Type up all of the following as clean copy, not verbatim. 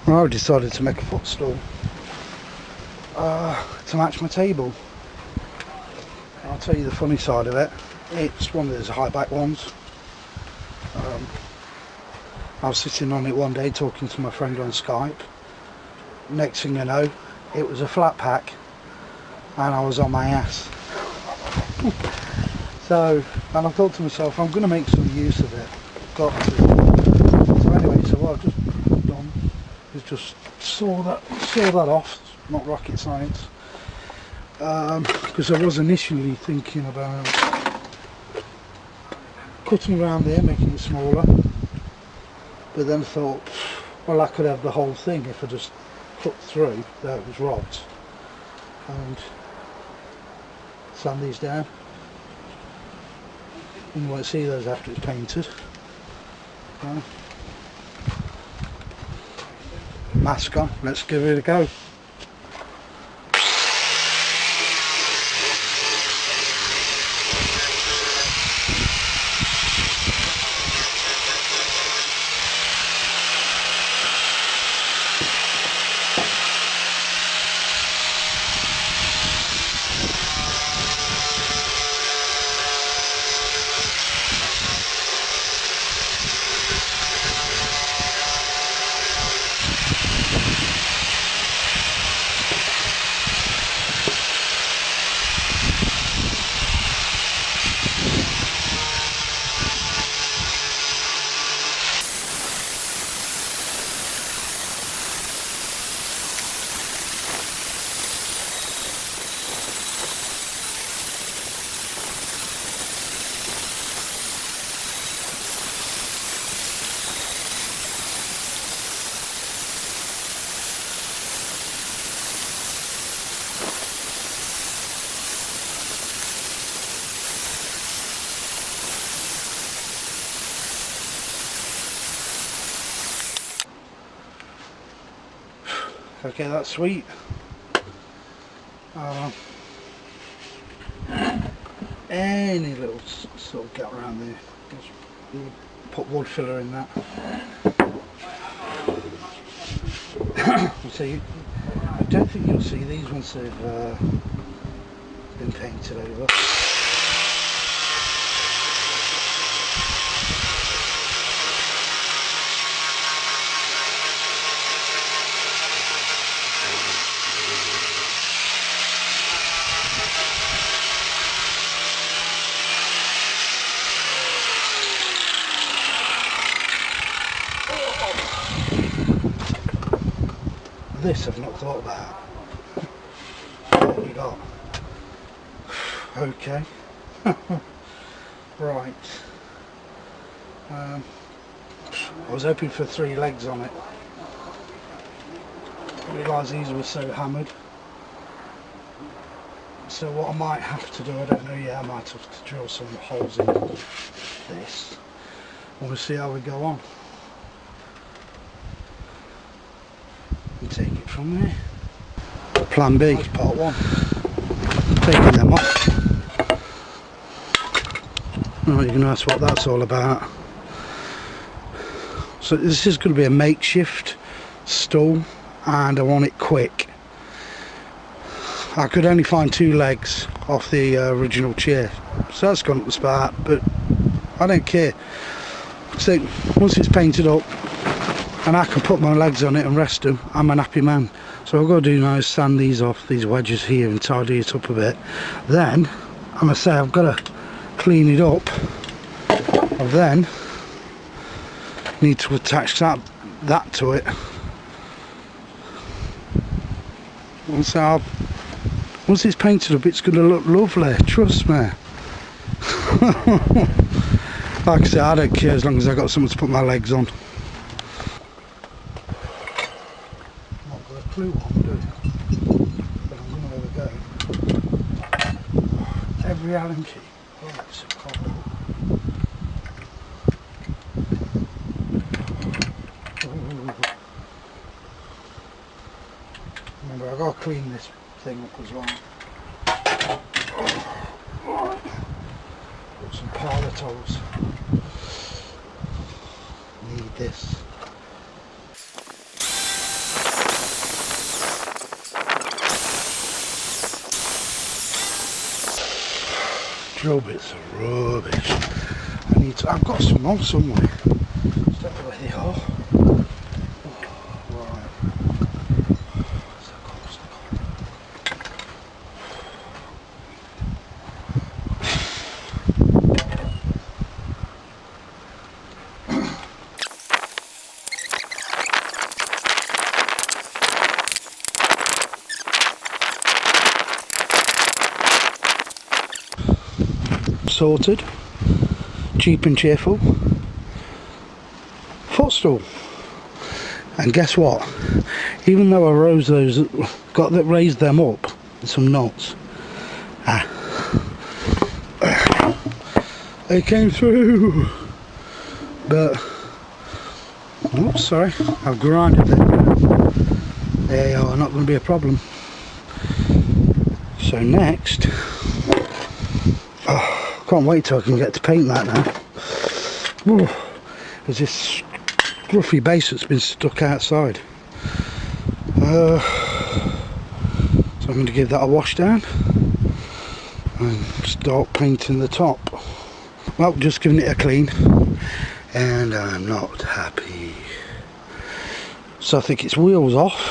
I decided to make a footstool to match my table. I'll tell you the funny side of it. It's one of those high back ones. I was sitting on it one day talking to my friend on Skype. Next thing I know, it was a flat pack and I was on my ass. And I thought to myself, I'm going to make some use of it. Got to. So anyway, so what I've just done is just saw that off. It's not rocket science. Because I was initially thinking about cutting around there, making it smaller. But then thought, well, I could have the whole thing if I just cut through those rods and sand these down. You won't see those after it's painted. Mask on, let's give it a go. Okay, that's sweet. Any little sort of gap around there, just put wood filler in that. So I don't think you'll see these once they've been painted over. This I've not thought about. What have we got? Okay. Right. I was hoping for 3 legs on it. I realised these were so hammered. So what I might have to do, I don't know yet, I might have to drill some holes in this. And we'll see how we go on. And take it from there. Plan B. That's part 1. Taking them off. Oh, you're going to ask what that's all about. So this is going to be a makeshift stool and I want it quick. I could only find 2 legs off the original chair, so that's gone up the spot, but I don't care. So once it's painted up and I can put my legs on it and rest them, I'm an happy man. So what I've got to do now is sand these off, these wedges here, and tidy it up a bit. Then I must say I've got to clean it up. I then need to attach that to it. Once it's painted up, it's going to look lovely, trust me. Like I said, I don't care as long as I've got something to put my legs on. Not got a clue what I'm doing, but I'm going to have a go. Every Allen key. Oh, it's a cobble. Remember, I've got to clean this thing up as well. Got some parlour towels. Need this. drill bits are rubbish. I've got some on somewhere. Just don't know where they are. Right. Where's that gone? Sorted, cheap and cheerful, Footstool. And guess what? Even though I raised them up with some knots, they came through. But oops, sorry, I've grinded it. They are not going to be a problem. So next. Can't wait till I can get to paint that now. There's this scruffy base that's been stuck outside. So I'm going to give that a wash down and start painting the top. Well, just giving it a clean, and I'm not happy. So I think its wheels off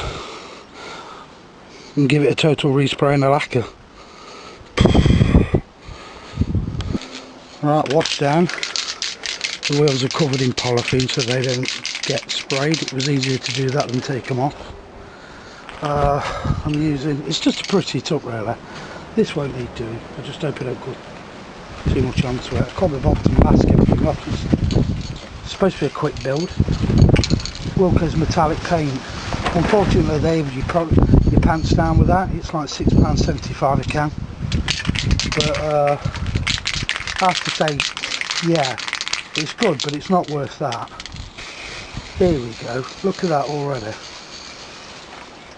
and give it a total respray and a lacquer. Right, wash down. The wheels are covered in polythene so they don't get sprayed. It was easier to do that than take them off. I'm using, it's just a pretty top really. This won't need doing. I just hope I don't put too much onto it. I cover the bottom, mask everything off. It's supposed to be a quick build. Wilko's metallic paint. Unfortunately, they have your pants down with that. It's like £6.75 a can. But I have to say, yeah, it's good, but it's not worth that. There we go. Look at that already.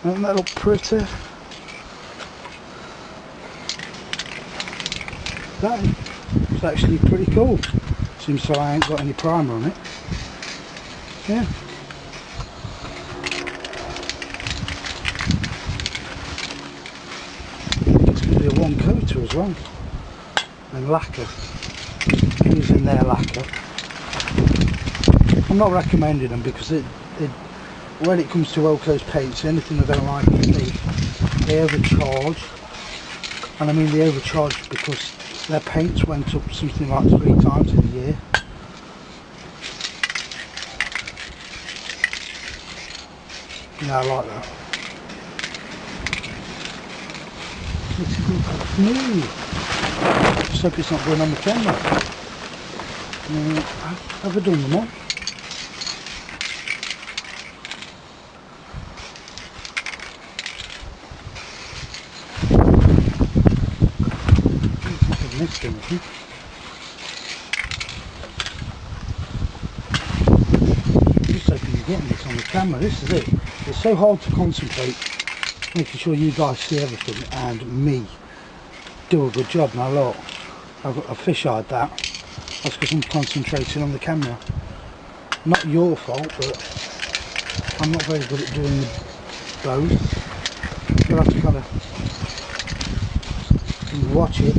Doesn't that look pretty? That is actually pretty cool. Seems so I ain't got any primer on it. Yeah. It's going to be a one coater as well. And lacquer. Using their lacquer. I'm not recommending them because when it comes to Wilko's paints, anything I don't like is they overcharge. And I mean they overcharge because their paints went up something like 3 times in a year. Yeah, I like that. It's smooth. Just hope it's not going on the camera. Have I done them all? I've missed anything. Just hoping you're getting this on the camera. This is it. It's so hard to concentrate, making sure you guys see everything and me do a good job. Now look, I've fish-eyed that. That's because I'm concentrating on the camera. Not your fault, but I'm not very good at doing both. You'll have to kind of watch it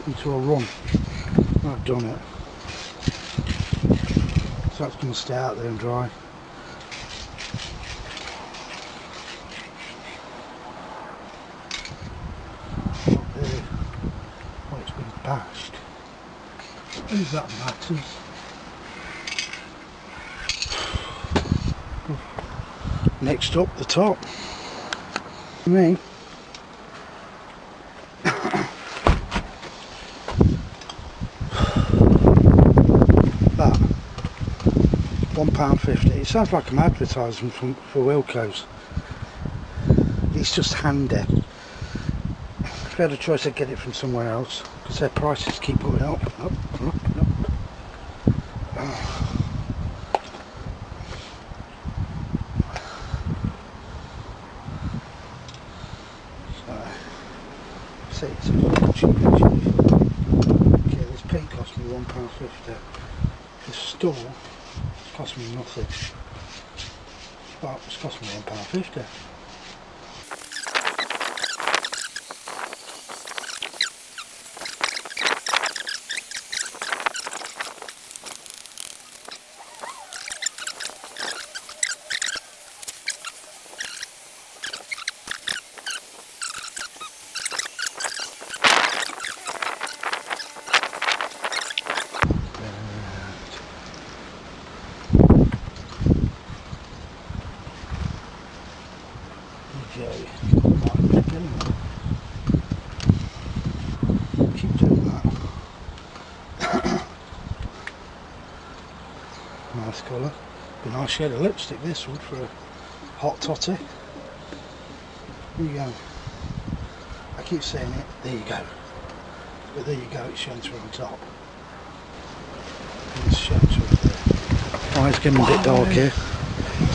into a run. I've done it. So that's going to stay out there and dry. Up there. Oh, it's been bashed. Who's that matters? Next up, the top. Me. That. £1.50. It sounds like I'm advertising for Wilko's. It's just handy. If I had a choice, I'd get it from somewhere else because their prices keep going up. So, it's a little cheap. Okay, this paint cost me £1.50. The store cost me nothing. Well, it's cost me £1.50. Nice colour. Be a nice shade of lipstick this would for a hot toddy. There you go. I keep saying it, there you go. But there you go, it's showing through on top. It's showing through there. Oh, it's getting a bit dark here.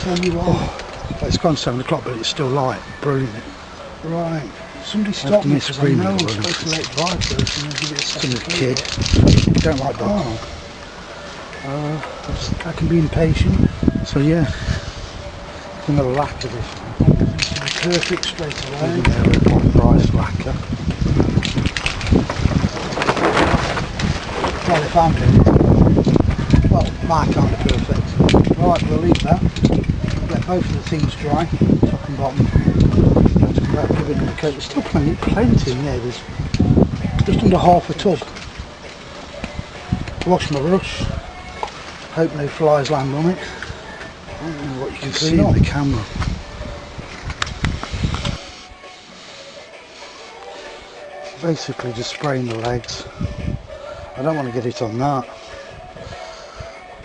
Tell you what. Oh, It's gone 7 o'clock, but it's still light. Brilliant. Right. Somebody stop me because I know I'm supposed to let it dry first and then give it a second. some kid. You don't like that. I can be impatient. So yeah, I'm going to lacquer this one. This will be perfect straight away. using a price lacquer. Well, if I'm doing it. Well, my kind of perfect. Right, we'll leave that. Let both of the things dry, top and bottom. Let's come back, give it another coat. There's still plenty in there. There's just under half a tub. Wash my brush. Hope no flies land on it. I don't know what you can See in the camera. Basically just spraying the legs. I don't want to get it on that.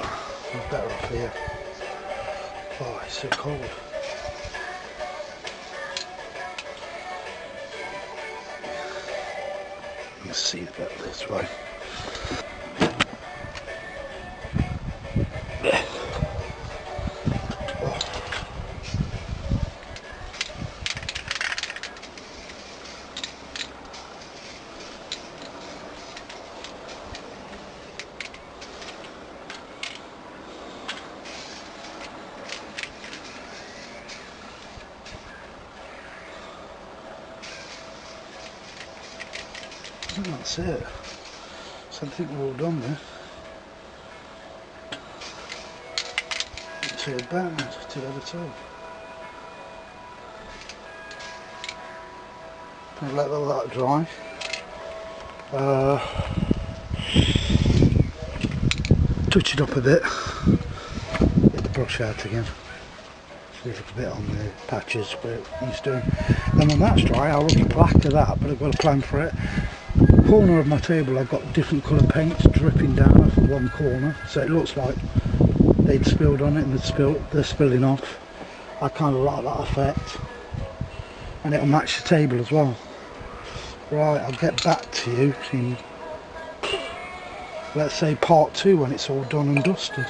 I'm better off here. Oh, it's so cold. Let's see a bit this way. I think that's it. So I think we're all done there. Not too bad, too bad at all. Gonna let all that dry. Touch it up a bit. Get the brush out again. See if it's a bit on the patches where it needs doing. Then when that's dry, I'll lacquer that, but I've got a plan for it. Corner of my table I've got different coloured paints dripping down from one corner, so it looks like they'd spilled on it and they're spilling off. I kind of like that effect, and it'll match the table as well. Right, I'll get back to you in, let's say, part 2 when it's all done and dusted.